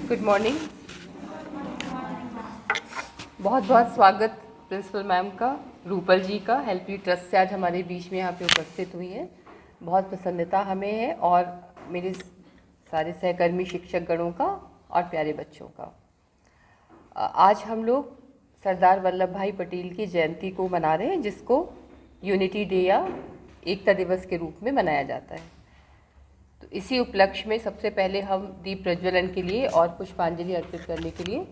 Good morning. बहुत बहुत स्वागत प्रिंसिपल मैम का, रूपल जी का, हेल्प यू ट्रस्ट से आज हमारे बीच में यहाँ पे उपस्थित हुई हैं। बहुत प्रसन्नता हमें है और मेरे सारे सहकर्मी शिक्षक गणों का और प्यारे बच्चों का। आज हम लोग सरदार वल्लभ भाई पटेल की जयंती को मना रहे हैं, जिसको यूनिटी डे या एकता दिवस के रूप में मनाया जाता है। तो इसी उपलक्ष्य में सबसे पहले हम दीप प्रज्वलन के लिए और पुष्पांजलि अर्पित करने के लिए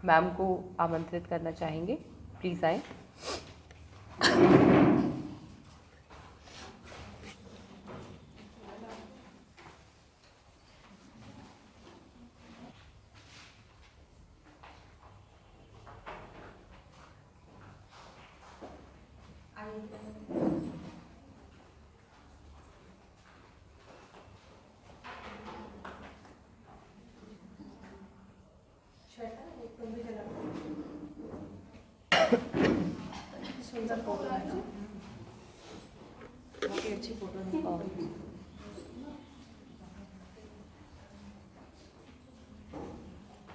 मैम को आमंत्रित करना चाहेंगे। प्लीज़ आएँ। सुंदर फोटो है, बहुत ही अच्छी फोटो है।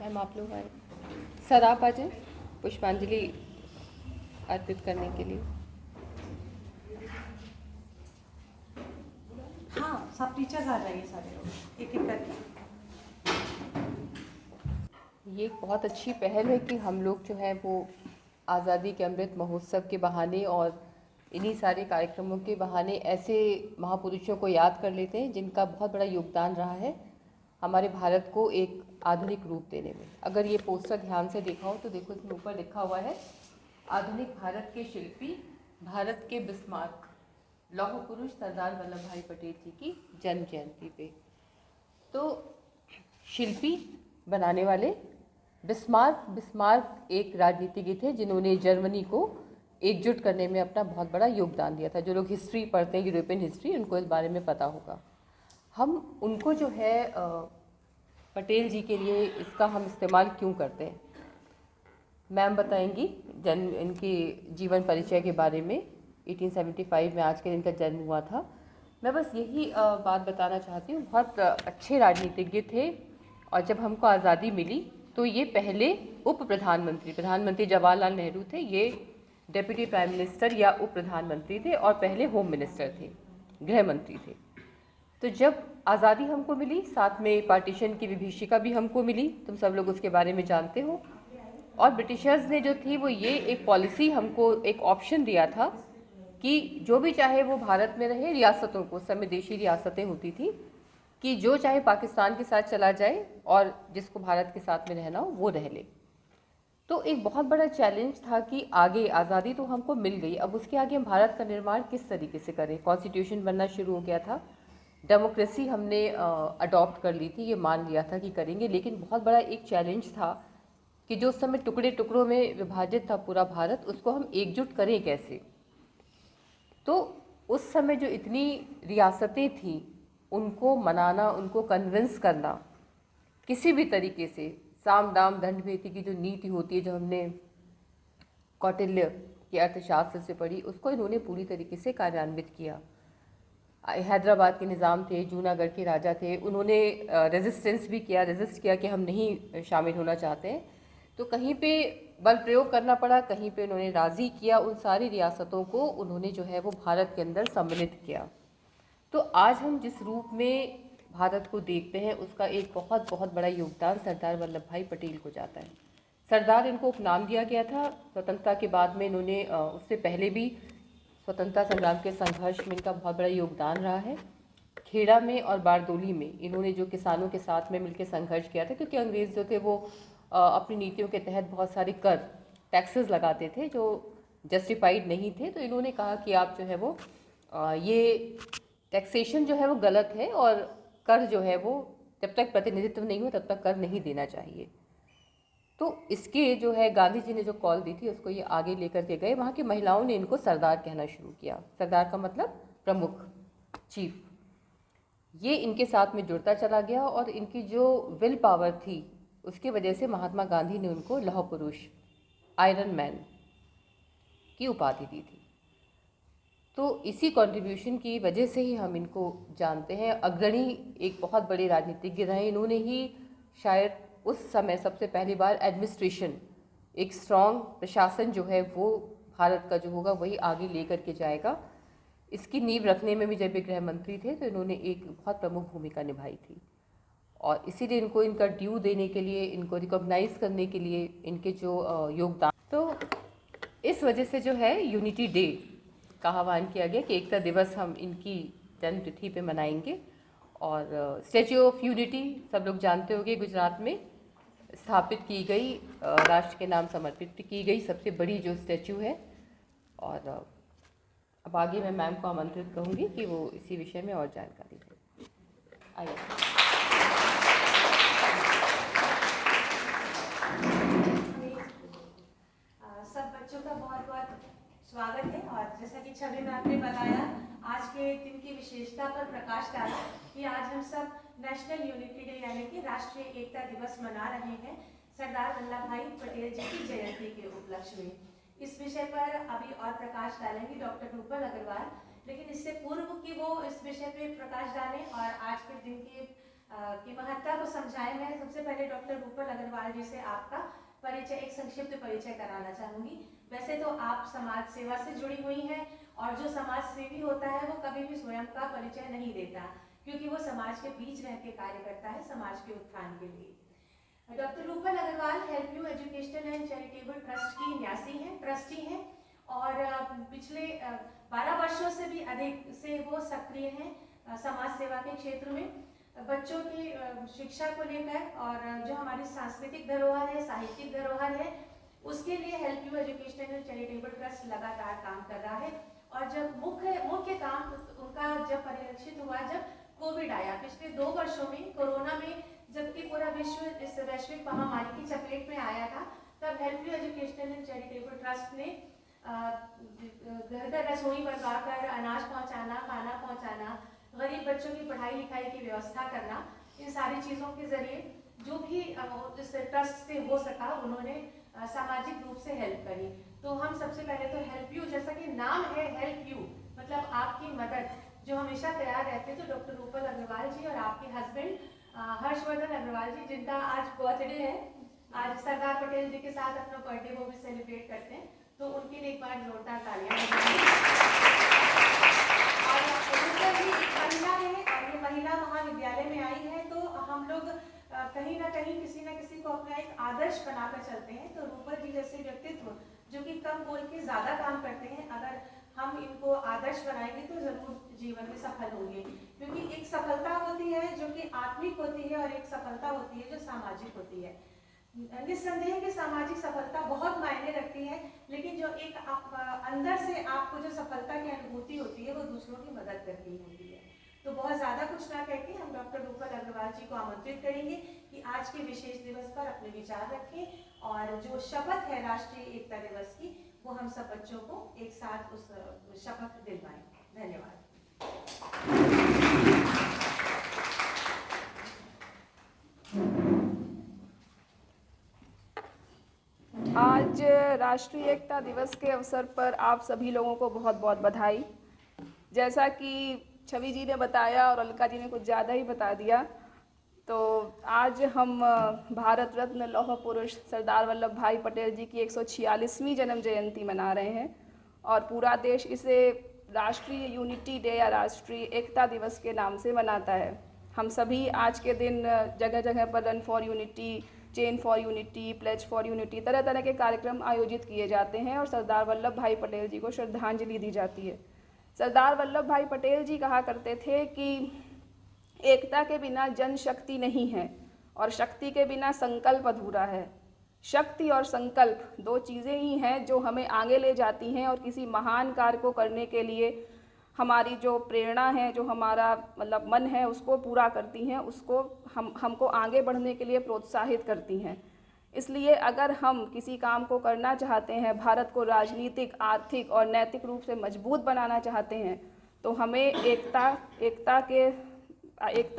मैम आप लोग आए, सर आप आ जाए पुष्पांजलि अर्पित करने के लिए। हाँ, सब टीचर्स आ जाइए, सारे लोग एक एक करके। ये एक बहुत अच्छी पहल है कि हम लोग जो है वो आज़ादी के अमृत महोत्सव के बहाने और इन्हीं सारे कार्यक्रमों के बहाने ऐसे महापुरुषों को याद कर लेते हैं जिनका बहुत बड़ा योगदान रहा है हमारे भारत को एक आधुनिक रूप देने में। अगर ये पोस्टर ध्यान से देखा हो तो देखो, इसमें ऊपर लिखा हुआ है आधुनिक भारत के शिल्पी, भारत के बिस्मार्क, लौह पुरुष सरदार वल्लभ भाई पटेल जी की जन्म जयंती पे। तो शिल्पी बनाने वाले बिस्मार्क एक राजनीतिज्ञ थे जिन्होंने जर्मनी को एकजुट करने में अपना बहुत बड़ा योगदान दिया था। जो लोग हिस्ट्री पढ़ते हैं, यूरोपियन हिस्ट्री, उनको इस बारे में पता होगा। हम उनको जो है पटेल जी के लिए इसका हम इस्तेमाल क्यों करते हैं, मैम बताएंगी इनकी जीवन परिचय के बारे में। 1875 में आज के दिन का जन्म हुआ था। मैं बस यही बात बताना चाहती हूँ, बहुत अच्छे राजनीतिज्ञ थे और जब हमको आज़ादी मिली तो ये पहले उप प्रधानमंत्री जवाहरलाल नेहरू थे। ये डेप्यूटी प्राइम मिनिस्टर या उप प्रधानमंत्री थे और पहले होम मिनिस्टर थे, गृह मंत्री थे। तो जब आज़ादी हमको मिली, साथ में पार्टीशन की विभीषिका भी हमको मिली, तुम सब लोग उसके बारे में जानते हो। और ब्रिटिशर्स ने जो थी वो ये एक पॉलिसी हमको एक ऑप्शन दिया था कि जो भी चाहे वो भारत में रहे, रियासतों को, उस समय देशी रियासतें होती थी, कि जो चाहे पाकिस्तान के साथ चला जाए और जिसको भारत के साथ में रहना हो वो रह ले। तो एक बहुत बड़ा चैलेंज था कि आगे आज़ादी तो हमको मिल गई, अब उसके आगे हम भारत का निर्माण किस तरीके से करें। कॉन्स्टिट्यूशन बनना शुरू हो गया था, डेमोक्रेसी हमने अडॉप्ट कर ली थी, ये मान लिया था कि करेंगे, लेकिन बहुत बड़ा एक चैलेंज था कि जो उस समय टुकड़े टुकड़ों में विभाजित था पूरा भारत, उसको हम एकजुट करें कैसे। तो उस समय जो इतनी रियासतें थीं, उनको मनाना, उनको कन्विंस करना किसी भी तरीके से, साम दाम दंड भेदी की जो नीति होती है, जो हमने कौटिल्य के अर्थशास्त्र से पढ़ी, उसको इन्होंने पूरी तरीके से कार्यान्वित किया। हैदराबाद के निज़ाम थे, जूनागढ़ के राजा थे, उन्होंने रेजिस्टेंस भी किया, रेजिस्ट किया कि हम नहीं शामिल होना चाहते हैं। तो कहीं पे बल प्रयोग करना पड़ा, कहीं पे उन्होंने राज़ी किया, उन सारी रियासतों को उन्होंने जो है वो भारत के अंदर सम्मिलित किया। तो आज हम जिस रूप में भारत को देखते हैं, उसका एक बहुत बहुत बड़ा योगदान सरदार वल्लभ भाई पटेल को जाता है। सरदार इनको उपनाम दिया गया था स्वतंत्रता के बाद में। इन्होंने उससे पहले भी स्वतंत्रता संग्राम के संघर्ष में इनका बहुत बड़ा योगदान रहा है। खेड़ा में और बारदोली में इन्होंने जो किसानों के साथ में मिलकर संघर्ष किया था, क्योंकि अंग्रेज़ जो थे वो अपनी नीतियों के तहत बहुत सारे कर, टैक्सेस लगाते थे जो जस्टिफाइड नहीं थे। तो इन्होंने कहा कि आप जो है वो ये टैक्सेशन जो है वो गलत है और कर जो है वो जब तक प्रतिनिधित्व नहीं हो तब तक कर नहीं देना चाहिए। तो इसके जो है गांधी जी ने जो कॉल दी थी उसको ये आगे लेकर के गए। वहाँ की महिलाओं ने इनको सरदार कहना शुरू किया। सरदार का मतलब प्रमुख, चीफ। ये इनके साथ में जुड़ता चला गया और इनकी जो विल पावर थी उसकी वजह से महात्मा गांधी ने उनको लौह पुरुष, आयरन मैन की उपाधि दी थी। तो इसी कंट्रीब्यूशन की वजह से ही हम इनको जानते हैं। अग्रणी एक बहुत बड़े राजनीतिज्ञ रहे। इन्होंने ही शायद उस समय सबसे पहली बार एडमिनिस्ट्रेशन, एक स्ट्रॉन्ग प्रशासन जो है वो भारत का जो होगा वही आगे लेकर के जाएगा। इसकी नींव रखने में भी जब ये गृह मंत्री थे तो इन्होंने एक बहुत प्रमुख भूमिका निभाई थी, और इसीलिए इनको इनका ड्यू देने के लिए, इनको रिकॉग्नाइज करने के लिए इनके जो योगदान, तो इस वजह से जो है यूनिटी डे का आह्वान किया गया कि एकता दिवस हम इनकी जन्मतिथि पे मनाएंगे। और स्टैच्यू ऑफ यूनिटी सब लोग जानते होंगे, गुजरात में स्थापित की गई, राष्ट्र के नाम समर्पित की गई सबसे बड़ी जो स्टैच्यू है। और अब आगे मैं मैम को आमंत्रित करूँगी कि वो इसी विषय में और जानकारी दें। आइए। सब बच्चों का बहुत बहुत स्वागत है। और जैसा कि छवि मैम ने बताया, आज के दिन की विशेषता पर प्रकाश डाला कि आज हम सब नेशनल यूनिटी डे यानी कि राष्ट्रीय एकता दिवस मना रहे हैं सरदार वल्लभ भाई पटेल जी की जयंती के उपलक्ष्य में। इस विषय पर अभी और प्रकाश डालेंगे डॉक्टर रूपल अग्रवाल, लेकिन इससे पूर्व कि वो इस विषय पे प्रकाश डालें और आज के दिन की महत्ता को समझाएं, मैं सबसे पहले डॉक्टर रूपल अग्रवाल जी से आपका परिचय, एक संक्षिप्त परिचय कराना चाहूंगी। वैसे तो आप समाज सेवा से जुड़ी हुई हैं, और जो समाज सेवी होता है वो कभी भी स्वयं का परिचय नहीं देता, क्योंकि वो समाज के बीच रह के कार्य करता है समाज के उत्थान के लिए। Doctor Rupal Agrawal Help You Educational and Charitable Trust की न्यासी हैं, ट्रस्टी हैं, और पिछले 12 वर्षों से भी अधिक से वो सक्रिय हैं समाज सेवा के क्षेत्र में, बच्चों की शिक्षा को लेकर, और जो हमारी सांस्कृतिक धरोहर है, साहित्यिक धरोहर है, उसके लिए help You Educational and Charitable trust लगातार काम कर रहा है। और जब मुख्य काम उनका जब परिलक्षित हुआ जब कोविड आया, पिछले 2 वर्षों में कोरोना में जबकि पूरा विश्व इस वैश्विक महामारी की चपेट में आया था, तब help You Educational and Charitable trust ने घर घर रसोई बनवाकर अनाज पहुंचाना, खाना पहुंचाना, गरीब बच्चों की पढ़ाई लिखाई की व्यवस्था करना, इन सारी चीज़ों के जरिए जो भी इस ट्रस्ट से हो सका उन्होंने सामाजिक रूप से हेल्प करी। तो हम सबसे पहले तो हेल्प यू, जैसा कि नाम है हेल्प यू मतलब आपकी मदद, जो हमेशा तैयार रहते, तो डॉक्टर रूपल अग्रवाल जी और आपके हस्बैंड हर्षवर्धन अग्रवाल जी, जिनका आज बर्थडे है, आज सरदार पटेल जी के साथ अपना बर्थडे वो भी सेलिब्रेट करते हैं, तो उनके लिए एक बार जोरदार तालियां। और रूपल जी एक महिला है और ये महिला महाविद्यालय में आई है, तो हम लोग कहीं ना कहीं किसी न किसी को अपना एक आदर्श बनाकर चलते हैं। तो रूपल जी जैसे व्यक्तित्व जो कि कम बोल के ज्यादा काम करते हैं, अगर हम इनको आदर्श बनाएंगे तो जरूर जीवन में सफल होंगे, क्योंकि एक सफलता होती है जो कि आत्मिक होती है और एक सफलता होती है जो सामाजिक होती है। निस्संदेह कि सामाजिक सफलता बहुत मायने रखती है, लेकिन जो एक अंदर से आपको जो सफलता की अनुभूति होती है वो दूसरों की मदद करती होती है। तो बहुत ज़्यादा कुछ ना कहकर हम डॉक्टर रूपल अग्रवाल जी को आमंत्रित करेंगे कि आज के विशेष दिवस पर अपने विचार रखें, और जो शपथ है राष्ट्रीय एकता दिवस की वो हम सब बच्चों को एक साथ उस शपथ दिलवाएं। धन्यवाद। आज राष्ट्रीय एकता दिवस के अवसर पर आप सभी लोगों को बहुत बहुत बधाई। जैसा कि छवि जी ने बताया और अलका जी ने कुछ ज़्यादा ही बता दिया, तो आज हम भारत रत्न लौह पुरुष सरदार वल्लभ भाई पटेल जी की 146वीं जन्म जयंती मना रहे हैं, और पूरा देश इसे राष्ट्रीय यूनिटी डे या राष्ट्रीय एकता दिवस के नाम से मनाता है। हम सभी आज के दिन जगह जगह पर run for unity, chain for unity, pledge for unity, तरह तरह के कार्यक्रम आयोजित किए जाते हैं और सरदार वल्लभ भाई पटेल जी को श्रद्धांजलि दी जाती है। सरदार वल्लभ भाई पटेल जी कहा करते थे कि एकता के बिना जनशक्ति नहीं है और शक्ति के बिना संकल्प अधूरा है। शक्ति और संकल्प 2 चीज़ें ही हैं जो हमें आगे ले जाती हैं और किसी महान कार्य को करने के लिए हमारी जो प्रेरणा है, जो हमारा मतलब मन है, उसको पूरा करती हैं, उसको हमको आगे बढ़ने के लिए प्रोत्साहित करती हैं। इसलिए अगर हम किसी काम को करना चाहते हैं, भारत को राजनीतिक, आर्थिक और नैतिक रूप से मजबूत बनाना चाहते हैं, तो हमें एकता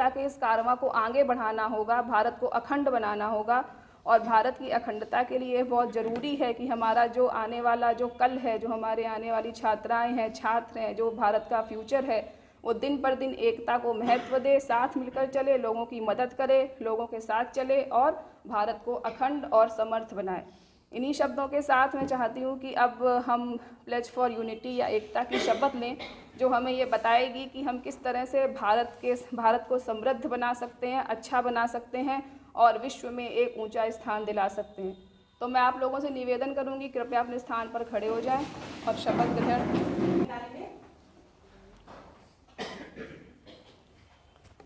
के इस कारवां को आगे बढ़ाना होगा, भारत को अखंड बनाना होगा। और भारत की अखंडता के लिए बहुत ज़रूरी है कि हमारा जो आने वाला जो कल है, जो हमारे आने वाली छात्राएं हैं, छात्र हैं, जो भारत का फ्यूचर है, वो दिन पर दिन एकता को महत्व दे, साथ मिलकर चले, लोगों की मदद करे, लोगों के साथ चले और भारत को अखंड और समर्थ बनाए। इन्हीं शब्दों के साथ मैं चाहती हूँ कि अब हम प्लेज फॉर यूनिटी या एकता की शपथ लें, जो हमें ये बताएगी कि हम किस तरह से भारत को समृद्ध बना सकते हैं, अच्छा बना सकते हैं और विश्व में एक ऊंचा स्थान दिला सकते हैं। तो मैं आप लोगों से निवेदन करूंगी, कृपया अपने स्थान पर खड़े हो जाएं और शपथ ग्रहण।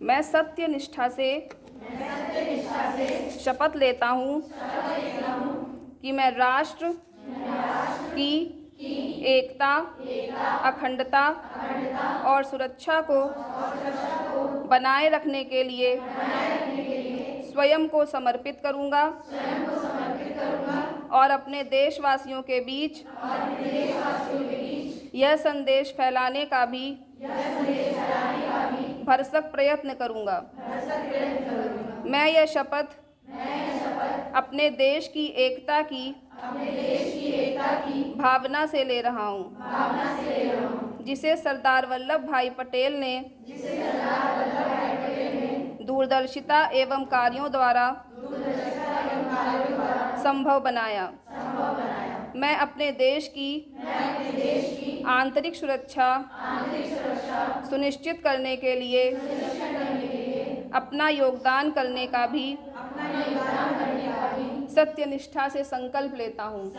मैं सत्य निष्ठा से शपथ लेता हूँ कि मैं राष्ट्र की एकता, अखंडता और सुरक्षा को बनाए रखने के लिए स्वयं को समर्पित करूंगा और अपने देशवासियों के बीच यह संदेश फैलाने का भी भरसक प्रयत्न करूंगा। मैं यह शपथ अपने देश की एकता की भावना से ले रहा हूँ, जिसे सरदार वल्लभ भाई पटेल ने दूरदर्शिता एवं कार्यों द्वारा संभव बनाया। मैं अपने देश की आंतरिक सुरक्षा सुनिश्चित करने के लिए अपना योगदान करने का भी सत्यनिष्ठा से संकल्प लेता हूँ।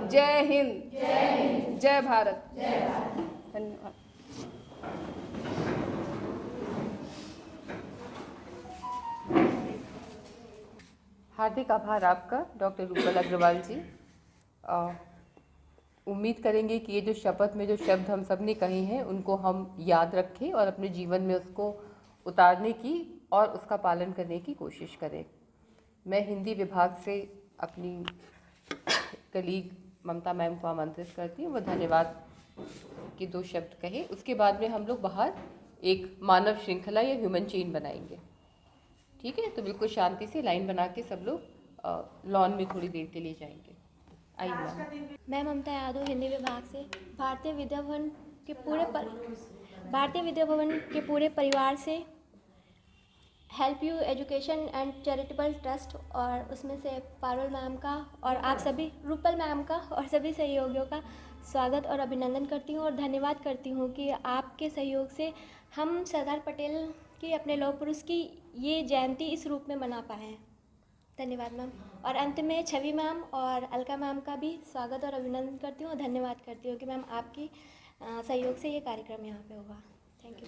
जय हिंद, जय भारत। धन्यवाद। हार्दिक आभार आपका डॉक्टर रूपल अग्रवाल जी। उम्मीद करेंगे कि ये जो शपथ में जो शब्द हम सब ने कहे हैं उनको हम याद रखें और अपने जीवन में उसको उतारने की और उसका पालन करने की कोशिश करें। मैं हिंदी विभाग से अपनी कलीग ममता मैम को आमंत्रित करती हूँ, वो धन्यवाद के 2 शब्द कहे। उसके बाद में हम लोग बाहर एक मानव श्रृंखला या ह्यूमन चेन बनाएंगे। ठीक है, तो बिल्कुल शांति से लाइन बना के सब लोग लॉन में थोड़ी देर के लिए जाएंगे। आइए मैम। मैं ममता यादव हिंदी विभाग से भारतीय विद्या भवन के पूरे परिवार से help you education and Charitable trust और उसमें से पारुल मैम का और आप सभी रूपल मैम का और सभी सहयोगियों का स्वागत और अभिनंदन करती हूँ और धन्यवाद करती हूँ कि आपके सहयोग से हम सरदार पटेल की अपने लौह पुरुष की ये जयंती इस रूप में मना पाए हैं। धन्यवाद मैम। और अंत में छवि मैम और अलका मैम का भी स्वागत और अभिनंदन करती हूँ और धन्यवाद करती हूँ कि मैम आपकी सहयोग से ये कार्यक्रम यहाँ पे होगा। Thank you.